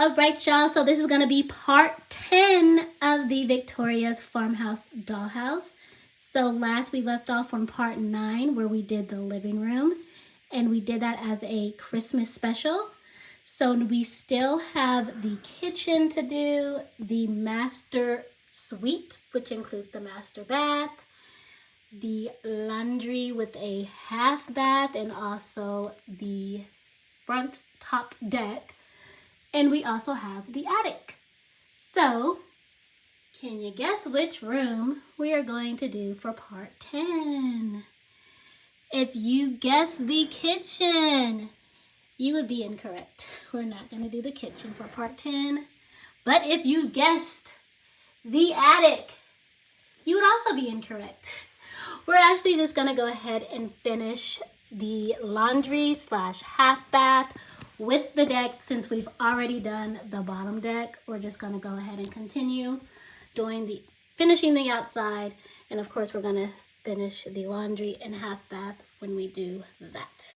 All right, y'all, so this is going to be part 10 of the Victoria's Farmhouse Dollhouse. So last we left off on part 9 where we did the living room, and we did that as a Christmas special. So we still have the kitchen to do, the master suite, which includes the master bath, the laundry with a half bath, and also the front top deck. And we also have the attic. So, can you guess which room we are going to do for part 10? If you guess the kitchen, you would be incorrect. We're not going to do the kitchen for part 10. But if you guessed the attic, you would also be incorrect. We're actually just going to go ahead and finish the laundry / half bath with the deck. Since we've already done the bottom deck, we're just going to go ahead and continue doing finishing the outside, and of course we're going to finish the laundry and half bath when we do that.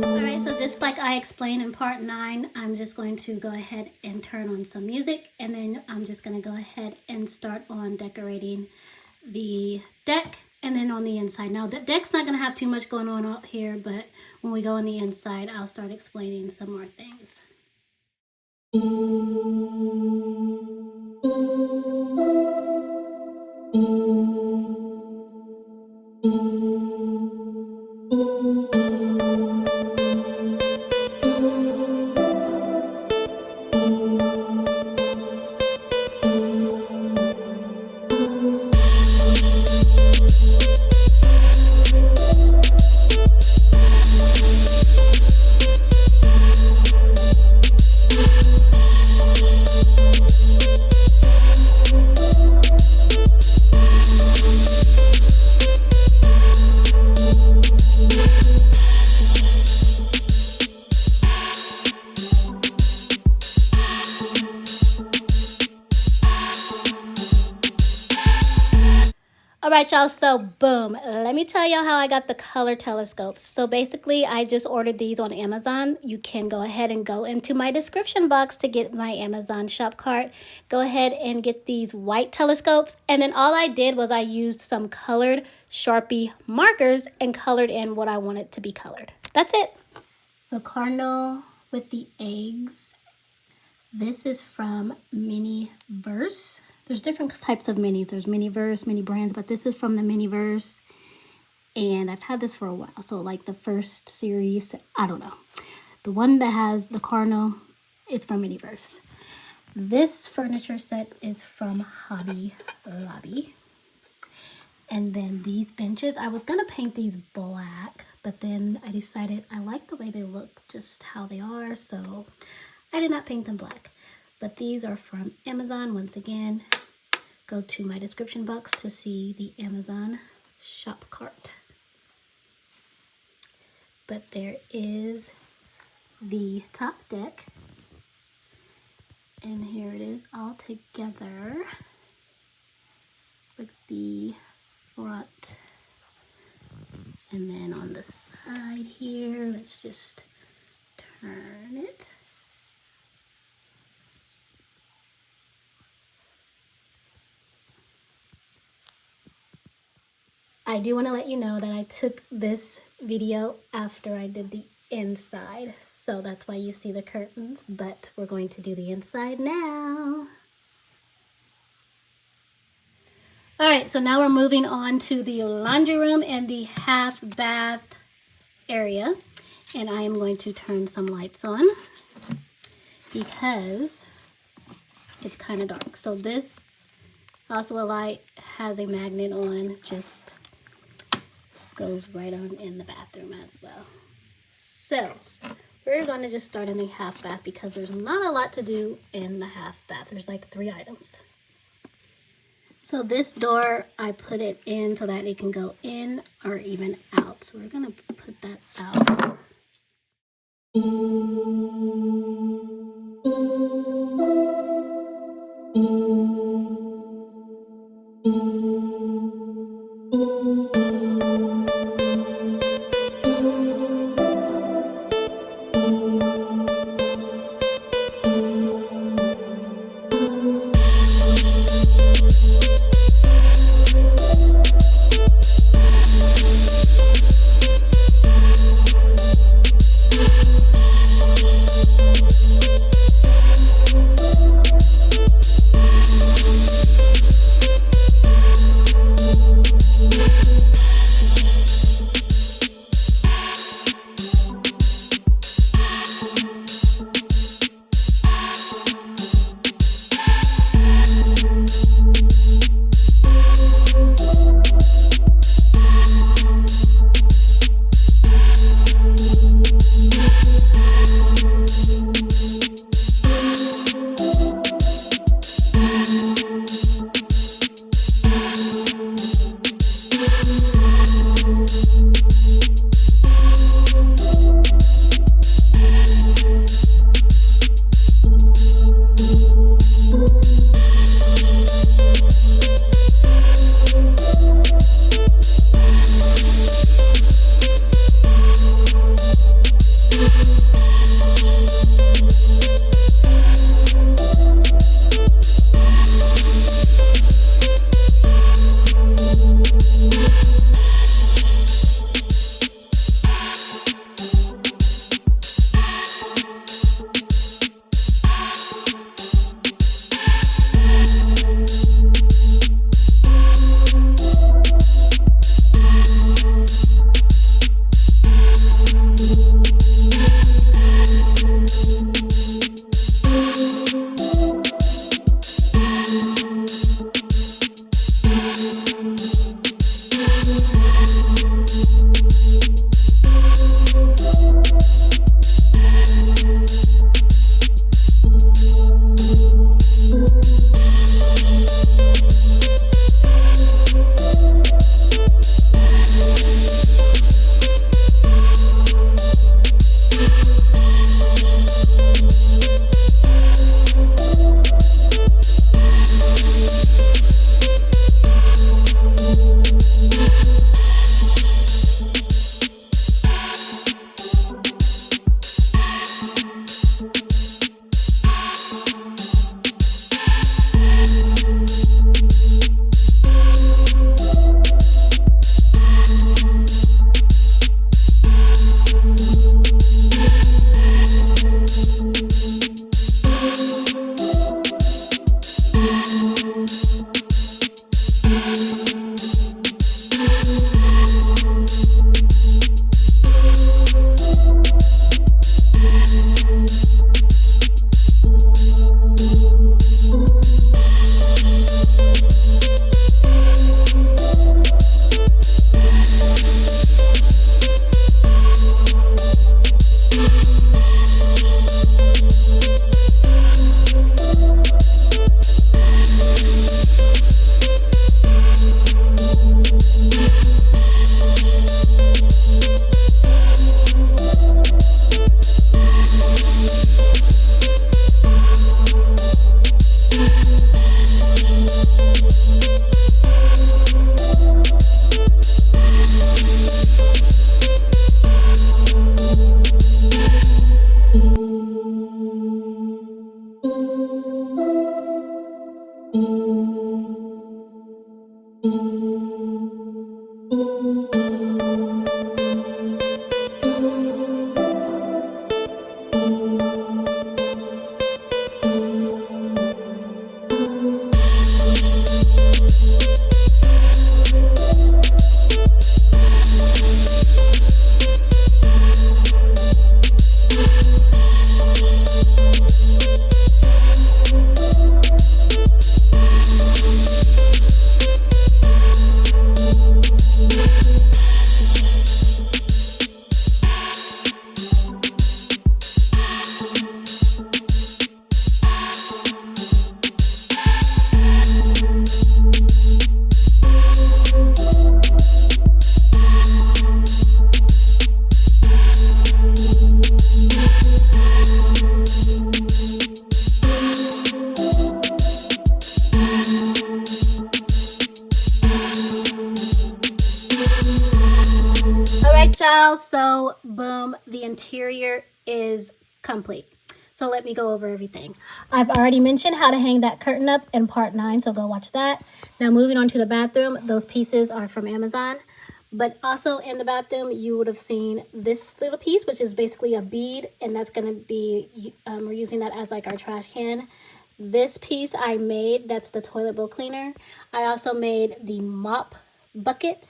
Alright, so just like I explained in part 9, I'm just going to go ahead and turn on some music, and then I'm just going to go ahead and start on decorating the deck, and then on the inside. Now the deck's not going to have too much going on out here, but when we go on the inside, I'll start explaining some more things. Alright, y'all, so boom, let me tell y'all how I got the color telescopes. So basically, I just ordered these on Amazon. You can go ahead and go into my description box to get my Amazon shop cart. Go ahead and get these white telescopes. And then all I did was I used some colored Sharpie markers and colored in what I wanted to be colored. That's it. The cardinal with the eggs. This is from Miniverse. There's different types of minis. There's Miniverse, mini brands, but this is from the Miniverse. And I've had this for a while. So like the first series, I don't know. The one that has the cardinal is from Miniverse. This furniture set is from Hobby Lobby. And then these benches, I was gonna paint these black, but then I decided I like the way they look, just how they are. So I did not paint them black. But these are from Amazon. Once again, go to my description box to see the Amazon shop cart. But there is the top deck. And here it is all together with the front. And then on the side here, let's just turn it. I do want to let you know that I took this video after I did the inside, so that's why you see the curtains, but we're going to do the inside now. Alright, so now we're moving on to the laundry room and the half bath area, and I am going to turn some lights on because it's kind of dark. So this also a light has a magnet on, just goes right on in the bathroom as well. So we're going to just start in the half bath because there's not a lot to do in the half bath. There's like 3 items. So this door, I put it in so that it can go in or even out. So we're going to put that out. well. So boom, the interior is complete. So let me go over everything. I've already mentioned how to hang that curtain up in part 9, so go watch that. Now moving on to the bathroom, those pieces are from Amazon. But also in the bathroom, you would have seen this little piece, which is basically a bead, and that's going to be, we're using that as like our trash can. This piece I made, that's the toilet bowl cleaner. I also made the mop bucket.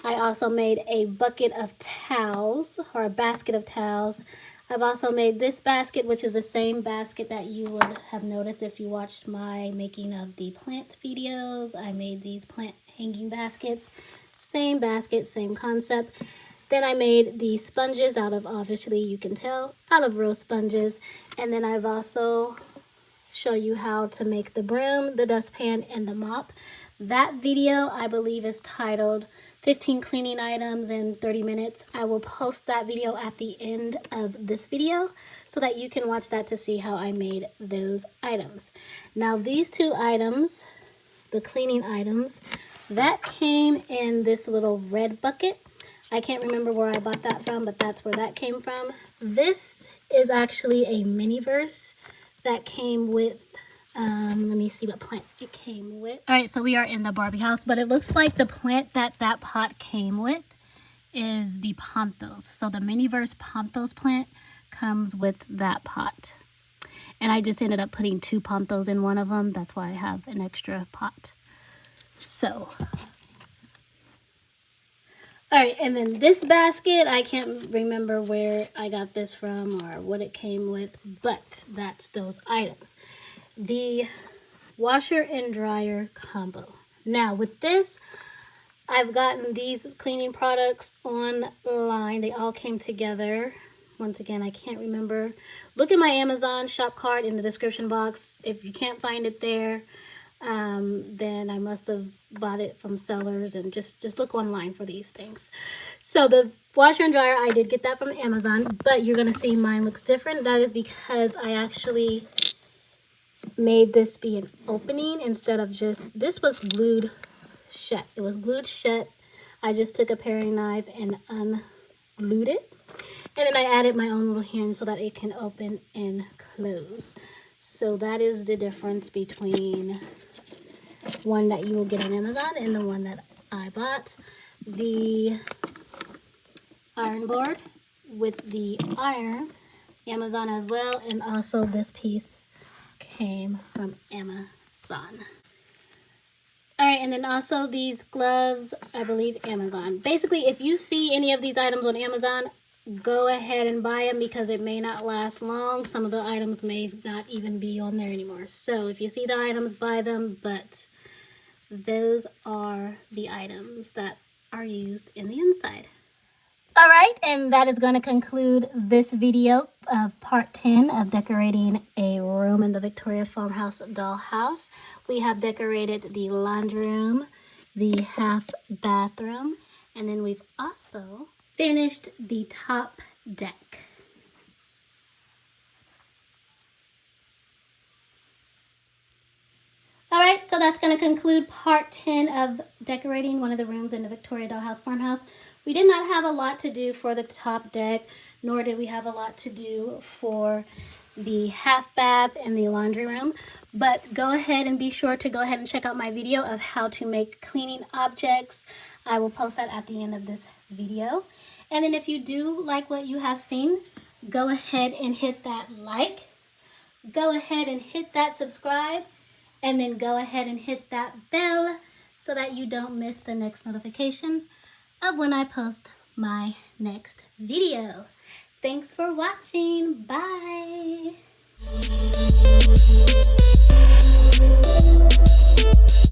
I also made a bucket of towels, or a basket of towels. I've also made this basket, which is the same basket that you would have noticed if you watched my making of the plant videos. I made these plant hanging baskets. Same basket, same concept. Then I made the sponges out of, obviously you can tell, out of rose sponges. And then I've also show you how to make the broom, the dustpan, and the mop. That video I believe is titled 15 cleaning items in 30 minutes. I will post that video at the end of this video so that you can watch that to see how I made those items. Now these two items, the cleaning items, that came in this little red bucket. I can't remember where I bought that from, but that's where that came from. This is actually a mini-verse that came with, let me see what plant it came with. All right, so we are in the Barbie house, but it looks like the plant that pot came with is the Pothos. So the mini-verse Pothos plant comes with that pot. And I just ended up putting 2 Pothos in one of them. That's why I have an extra pot. So, all right, and then this basket, I can't remember where I got this from or what it came with, but that's those items. The washer and dryer combo. Now with this, I've gotten these cleaning products online. They all came together. Once again, I can't remember. Look at my Amazon shop card in the description box. If you can't find it there, then I must have bought it from sellers, and just look online for these things. So the washer and dryer, I did get that from Amazon, but you're gonna see mine looks different. That is because I actually made this be an opening instead of just, this was glued shut. It was glued shut. I just took a paring knife and unglued it, and then I added my own little hinge so that it can open and close. So that is the difference between one that you will get on Amazon and the one that I bought. The iron board with the iron, Amazon as well, and also this piece came from Amazon. All right, and then also these gloves, I believe Amazon. Basically, if you see any of these items on Amazon, go ahead and buy them because it may not last long. Some of the items may not even be on there anymore. So if you see the items, buy them, but those are the items that are used in the inside. All right, and that is going to conclude this video of part 10 of decorating a room in the Victoria Farmhouse Dollhouse. We have decorated the laundry room, the half bathroom, and then we've also finished the top deck. All right, so that's going to conclude part 10 of decorating one of the rooms in the Victoria Dollhouse Farmhouse. We did not have a lot to do for the top deck, nor did we have a lot to do for the half bath and the laundry room. But go ahead and be sure to go ahead and check out my video of how to make cleaning objects. I will post that at the end of this video. And then if you do like what you have seen, go ahead and hit that like. Go ahead and hit that subscribe. And then go ahead and hit that bell so that you don't miss the next notification of when I post my next video. Thanks for watching. Bye.